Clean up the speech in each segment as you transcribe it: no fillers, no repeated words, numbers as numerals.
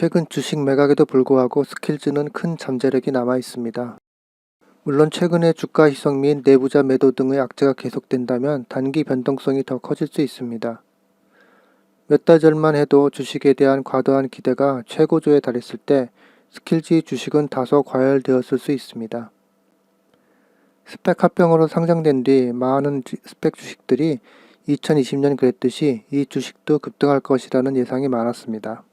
최근 주식 매각에도 불구하고 스킬즈는 큰 잠재력이 남아 있습니다. 물론 최근에 주가 희석 및 내부자 매도 등의 악재가 계속된다면 단기 변동성이 더 커질 수 있습니다. 몇 달 전만 해도 주식에 대한 과도한 기대가 최고조에 달했을 때 스킬즈 주식은 다소 과열되었을 수 있습니다. 스펙 합병으로 상장된 뒤 많은 스펙 주식들이 2020년 그랬듯이 이 주식도 급등할 것이라는 예상이 많았습니다.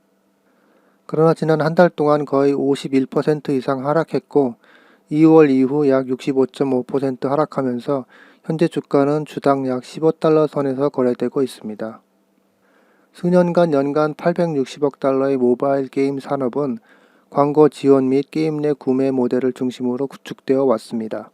그러나 지난 한 달 동안 거의 51% 이상 하락했고 2월 이후 약 65.5% 하락하면서 현재 주가는 주당 약 15달러 선에서 거래되고 있습니다. 수년간 연간 860억 달러의 모바일 게임 산업은 광고 지원 및 게임 내 구매 모델을 중심으로 구축되어 왔습니다.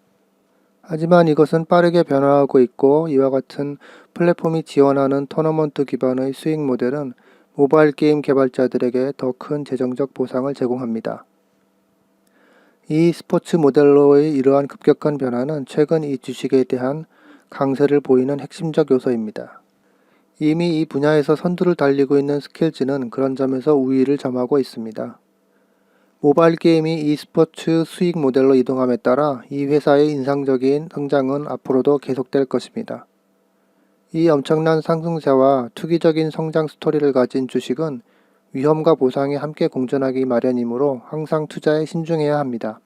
하지만 이것은 빠르게 변화하고 있고 이와 같은 플랫폼이 지원하는 토너먼트 기반의 수익 모델은 모바일 게임 개발자들에게 더 큰 재정적 보상을 제공합니다. 이 스포츠 모델로의 이러한 급격한 변화는 최근 이 주식에 대한 강세를 보이는 핵심적 요소입니다. 이미 이 분야에서 선두를 달리고 있는 스킬즈는 그런 점에서 우위를 점하고 있습니다. 모바일 게임이 e스포츠 수익 모델로 이동함에 따라 이 회사의 인상적인 성장은 앞으로도 계속될 것입니다. 이 엄청난 상승세와 투기적인 성장 스토리를 가진 주식은 위험과 보상이 함께 공존하기 마련이므로 항상 투자에 신중해야 합니다.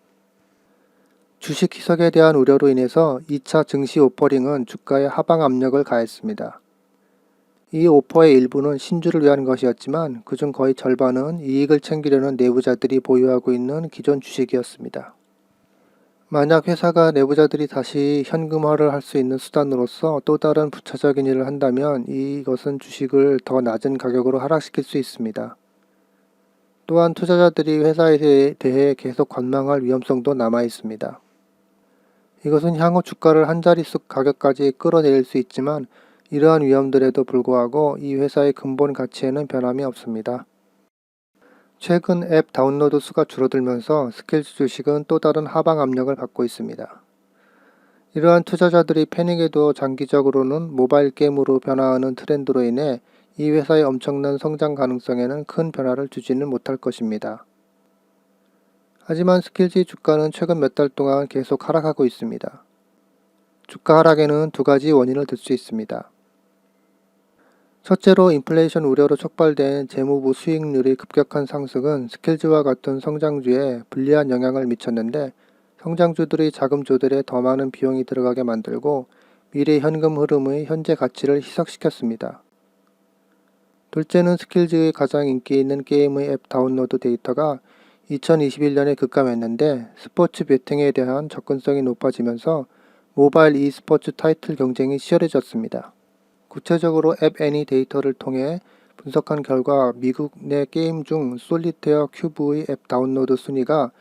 주식 희석에 대한 우려로 인해서 2차 증시 오퍼링은 주가에 하방 압력을 가했습니다. 이 오퍼의 일부는 신주를 위한 것이었지만 그중 거의 절반은 이익을 챙기려는 내부자들이 보유하고 있는 기존 주식이었습니다. 만약 회사가 내부자들이 다시 현금화를 할 수 있는 수단으로서 또 다른 부차적인 일을 한다면 이것은 주식을 더 낮은 가격으로 하락시킬 수 있습니다. 또한 투자자들이 회사에 대해 계속 관망할 위험성도 남아 있습니다. 이것은 향후 주가를 한 자릿수 가격까지 끌어내릴 수 있지만 이러한 위험들에도 불구하고 이 회사의 근본 가치에는 변함이 없습니다. 최근 앱 다운로드 수가 줄어들면서 스킬즈 주식은 또 다른 하방 압력을 받고 있습니다. 이러한 투자자들이 패닉에도 장기적으로는 모바일 게임으로 변화하는 트렌드로 인해 이 회사의 엄청난 성장 가능성에는 큰 변화를 주지는 못할 것입니다. 하지만 스킬즈 주가는 최근 몇 달 동안 계속 하락하고 있습니다. 주가 하락에는 두 가지 원인을 들 수 있습니다. 첫째로 인플레이션 우려로 촉발된 재무부 수익률의 급격한 상승은 스킬즈와 같은 성장주에 불리한 영향을 미쳤는데 성장주들의 자금 조달에 더 많은 비용이 들어가게 만들고 미래 현금 흐름의 현재 가치를 희석시켰습니다. 둘째는 스킬즈의 가장 인기 있는 게임의 앱 다운로드 데이터가 2021년에 급감했는데 스포츠 베팅에 대한 접근성이 높아지면서 모바일 e스포츠 타이틀 경쟁이 치열해졌습니다. 구체적으로 앱 애니 데이터를 통해 분석한 결과 미국 내 게임 중 솔리테어 큐브의 앱 다운로드 순위가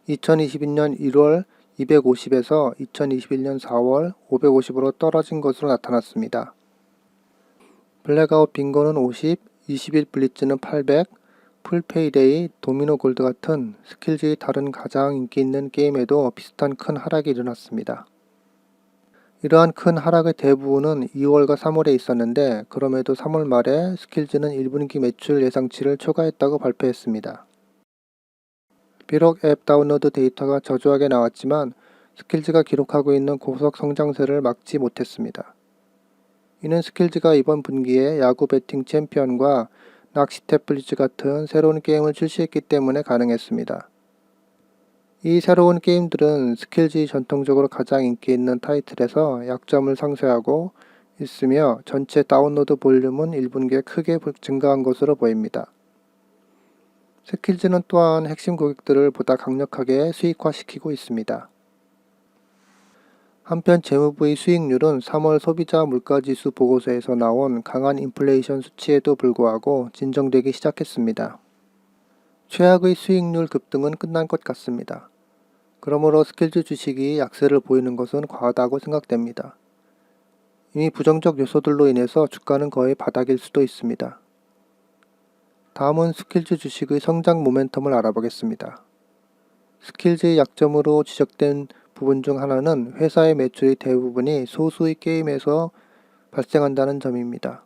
2022년 1월 250에서 2021년 4월 550으로 떨어진 것으로 나타났습니다. 블랙아웃 빙고는 50, 20일 블리츠는 800, 풀페이데이, 도미노 골드 같은 스킬즈의 다른 가장 인기 있는 게임에도 비슷한 큰 하락이 일어났습니다. 이러한 큰 하락의 대부분은 2월과 3월에 있었는데 그럼에도 3월 말에 스킬즈는 1분기 매출 예상치를 초과했다고 발표했습니다. 비록 앱 다운로드 데이터가 저조하게 나왔지만 스킬즈가 기록하고 있는 고속 성장세를 막지 못했습니다. 이는 스킬즈가 이번 분기에 야구 배팅 챔피언과 낚시 태블릿 같은 새로운 게임을 출시했기 때문에 가능했습니다. 이 새로운 게임들은 스킬즈의 전통적으로 가장 인기 있는 타이틀에서 약점을 상쇄하고 있으며 전체 다운로드 볼륨은 1분기에 크게 증가한 것으로 보입니다. 스킬즈는 또한 핵심 고객들을 보다 강력하게 수익화시키고 있습니다. 한편 재무부의 수익률은 3월 소비자 물가지수 보고서에서 나온 강한 인플레이션 수치에도 불구하고 진정되기 시작했습니다. 최악의 수익률 급등은 끝난 것 같습니다. 그러므로 스킬즈 주식이 약세를 보이는 것은 과하다고 생각됩니다. 이미 부정적 요소들로 인해서 주가는 거의 바닥일 수도 있습니다. 다음은 스킬즈 주식의 성장 모멘텀을 알아보겠습니다. 스킬즈의 약점으로 지적된 부분 중 하나는 회사의 매출의 대부분이 소수의 게임에서 발생한다는 점입니다.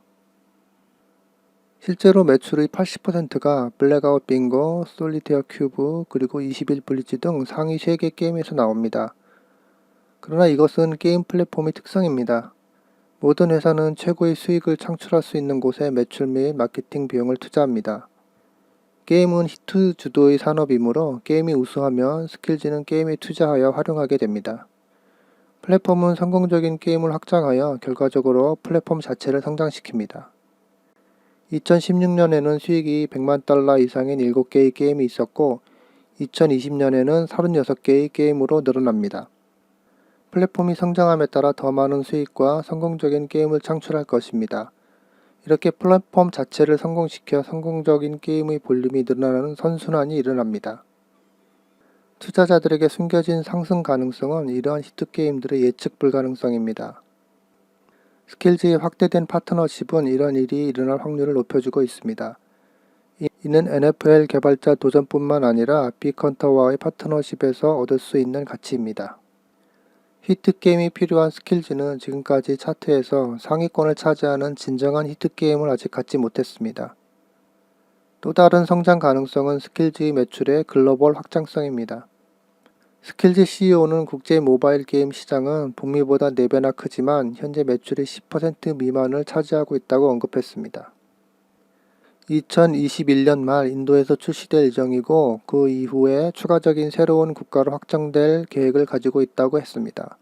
실제로 매출의 80%가 블랙아웃 빙고, 솔리테어 큐브, 그리고 21 블리츠 등 상위 3개 게임에서 나옵니다. 그러나 이것은 게임 플랫폼의 특성입니다. 모든 회사는 최고의 수익을 창출할 수 있는 곳에 매출 및 마케팅 비용을 투자합니다. 게임은 히트 주도의 산업이므로 게임이 우수하면 스킬즈는 게임에 투자하여 활용하게 됩니다. 플랫폼은 성공적인 게임을 확장하여 결과적으로 플랫폼 자체를 성장시킵니다. 2016년에는 수익이 100만 달러 이상인 7개의 게임이 있었고 2020년에는 36개의 게임으로 늘어납니다. 플랫폼이 성장함에 따라 더 많은 수익과 성공적인 게임을 창출할 것입니다. 이렇게 플랫폼 자체를 성공시켜 성공적인 게임의 볼륨이 늘어나는 선순환이 일어납니다. 투자자들에게 숨겨진 상승 가능성은 이러한 히트게임들의 예측 불가능성입니다. 스킬즈의 확대된 파트너십은 이런 일이 일어날 확률을 높여주고 있습니다. 이는 NFL 개발자 도전뿐만 아니라 빅헌터와의 파트너십에서 얻을 수 있는 가치입니다. 히트게임이 필요한 스킬즈는 지금까지 차트에서 상위권을 차지하는 진정한 히트게임을 아직 갖지 못했습니다. 또 다른 성장 가능성은 스킬즈의 매출의 글로벌 확장성입니다. 스킬즈 CEO는 국제 모바일 게임 시장은 북미보다 4배나 크지만 현재 매출의 10% 미만을 차지하고 있다고 언급했습니다. 2021년 말 인도에서 출시될 예정이고 그 이후에 추가적인 새로운 국가로 확장될 계획을 가지고 있다고 했습니다.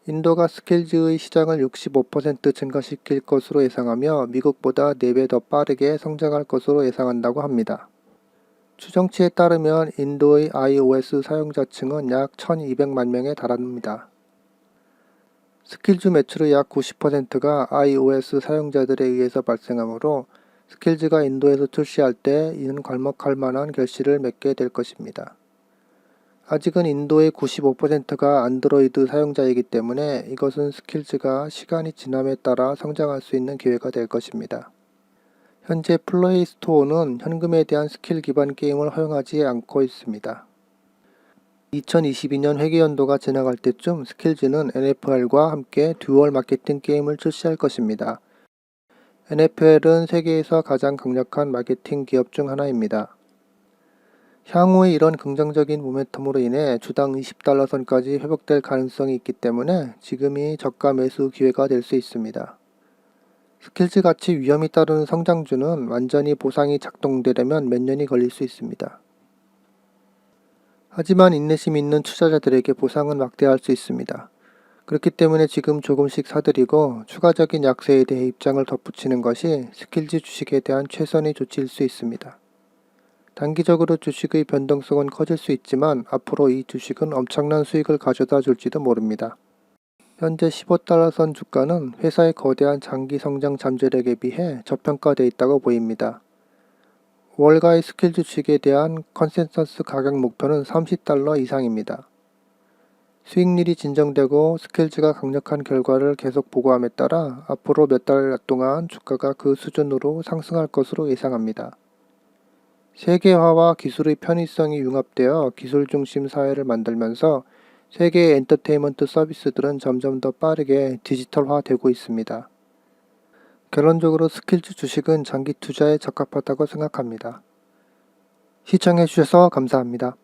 인도가 스킬즈의 시장을 65% 증가시킬 것으로 예상하며 미국보다 4배 더 빠르게 성장할 것으로 예상한다고 합니다. 추정치에 따르면 인도의 iOS 사용자층은 약 1200만 명에 달합니다. 스킬즈 매출의 약 90%가 iOS 사용자들에 의해서 발생하므로 스킬즈가 인도에서 출시할 때 이는 괄목할 만한 결실을 맺게 될 것입니다. 아직은 인도의 95%가 안드로이드 사용자이기 때문에 이것은 스킬즈가 시간이 지남에 따라 성장할 수 있는 기회가 될 것입니다. 현재 플레이 스토어는 현금에 대한 스킬 기반 게임을 허용하지 않고 있습니다. 2022년 회계연도가 지나갈 때쯤 스킬즈는 NFL과 함께 듀얼 마케팅 게임을 출시할 것입니다. NFL은 세계에서 가장 강력한 마케팅 기업 중 하나입니다. 향후에 이런 긍정적인 모멘텀으로 인해 주당 20달러 선까지 회복될 가능성이 있기 때문에 지금이 저가 매수 기회가 될 수 있습니다. 스킬즈 같이 위험이 따르는 성장주는 완전히 보상이 작동되려면 몇 년이 걸릴 수 있습니다. 하지만 인내심 있는 투자자들에게 보상은 막대할 수 있습니다. 그렇기 때문에 지금 조금씩 사들이고 추가적인 약세에 대해 입장을 덧붙이는 것이 스킬즈 주식에 대한 최선의 조치일 수 있습니다. 단기적으로 주식의 변동성은 커질 수 있지만 앞으로 이 주식은 엄청난 수익을 가져다 줄지도 모릅니다. 현재 15달러 선 주가는 회사의 거대한 장기 성장 잠재력에 비해 저평가되어 있다고 보입니다. 월가의 스킬즈 주식에 대한 컨센서스 가격 목표는 30달러 이상입니다. 수익률이 진정되고 스킬즈가 강력한 결과를 계속 보고함에 따라 앞으로 몇 달 동안 주가가 그 수준으로 상승할 것으로 예상합니다. 세계화와 기술의 편의성이 융합되어 기술 중심 사회를 만들면서 세계의 엔터테인먼트 서비스들은 점점 더 빠르게 디지털화되고 있습니다. 결론적으로 스킬즈 주식은 장기 투자에 적합하다고 생각합니다. 시청해주셔서 감사합니다.